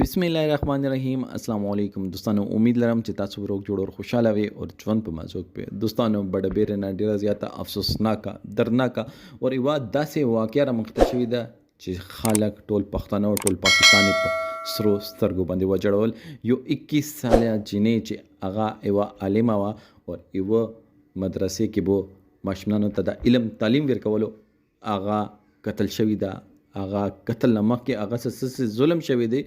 बिस्मिल्लाहिर्रहमानिर्रहीम अस्सलाम वालेकुम दोस्तانو उम्मीद लरम چې تاسو روغ جوړ او خوشاله وي او ژوند په مازوګ په دوستانو بڑ بیره نه ډیره زیاته افسوسناکه درناکه او ریوا داسې واقعیا را مختشوي ده چې خلک ټول پښتانه او ټول پاکستاني په سرو سترګو باندې وجړول یو 21 ساله جنې چې هغه یوه عالمه وه او یوه مدرسې کې به ماشومانو ته د علم تعلیم ورکولو هغه قتل شوي ده هغه قتل نه مخکې هغه څه ظلم شوی دی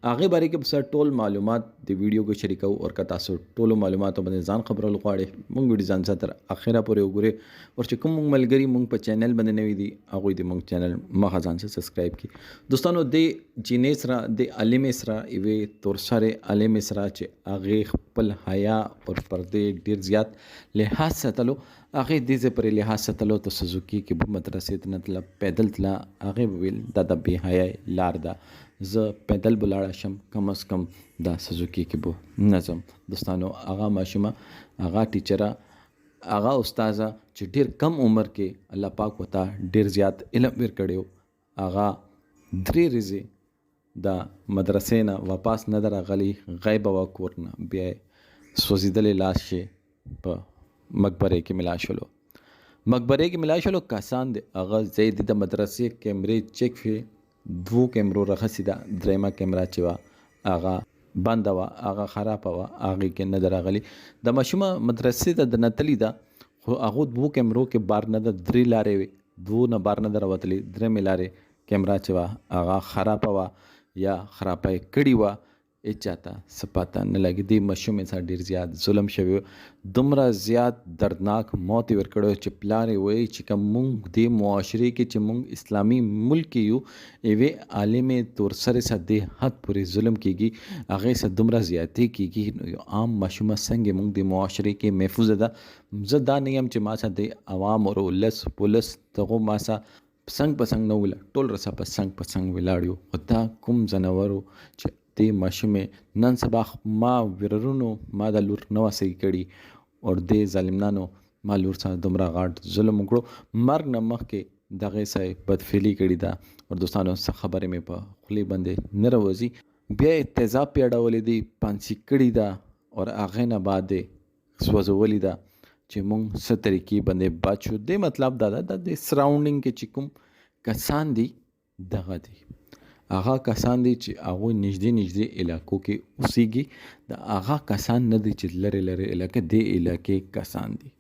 هغې باره کې به سر ټول معلومات د ویډیو کې شریکو او که تاسو ټولو معلوماتو باندې ځان خبرول غواړئ مونږ ویډیو ځان سره تر اخره پورې وګورئ او چې کوم مونږ ملګري مونږ په چینل باندې نوي دي هغوی د مونږ چینل مخه ځان سره سبسکرایب کړي دوستانو د جینۍ سره د عالمې سره یوې تورسرې عالمې سره چې هغې خپل حیا او پردې ډېر زیات لحاظ ساتلو هغې دې ځای پورې لحاظ ساتلو ته سوزوکي کې به مدرسې ته نه تله پیدل تله هغې به ویل دا د بې حیایۍ لار ده زه پیدل به لاړه شم کم از کم دا سوزوکي کې به نه ځم دوستانو هغه ماشومه هغه ټیچره هغه استاذه چې ډېر کم عمر کې الله پاک ورته ډېر زیات علم ورکړی و هغه 3 ورځې د مدرسې نه واپس نه ده راغلې غیبه وه کور نه بیا یې سوځېدلې لاس یې په مقبره کې ملا شولو مقبره کې ملا شولو کسان د هغه ځای د مدرسې کیمرې چیک شوې 2 کیمرو راخسې ده درېیمه کیمره چې وه هغه بنده وه هغه خرابه وه هغې کې نه ده راغلې د ماشومه مدرسې ته د نتلي ده خو هغو 2 کیمرو کې بار نه ده 3 لارې وې 2 نه بار نه ده راوتلې درېیمې لارې کیمره چې وه هغه خرابه وه یا خرابه یې کړې وه هېچا ته څه پته نه لګي دې ماشومې سره ډېر زیات ظلم شوی و دومره زیات دردناک موت یې ورکړی چې پلار یې وایي چې که مونږ دې معاشرې کې چې مونږ اسلامي ملک کې یو یوې عالمې تورسرې سره دې حد پورې ظلم کېږي هغې سره دومره زیاتې کېږي نو یو عام ماشومه څنګه مونږ د معاشرې کې محفوظه ده زه دا نه یم چې ما سره د عوام او ولس پولیس دغو ما سره څنګ په څنګ نه وله ټول راسره په څنګ په څنګ ولاړ یو خو دا کوم ځناور و چې دې ماشومې نن سبا ما وررونو ما د لور نه وه صحیح کړي او دې ظالمانو ما لور سره دومره غاټ ظلم وکړو مرګ نه مخکې دغې سره بدفعلي کړې ده او دوستانو څه خبرې مې په خولې باندې نه راوځي بیا یې تیزاب پې اړولې دي پانسي کړې ده او هغې نه بعد یې سوځولې ده چې مونږ څه طریقې باندې بچ شو دې مطلب دا ده د سراونډینګ کې چې کوم کسان دي دغه دي هغه کسان دي چې هغوی نږدې علاقو کې اوسیږي د هغه کسان نه دي چې لرې لرې علاقې دې علاقې کسان دي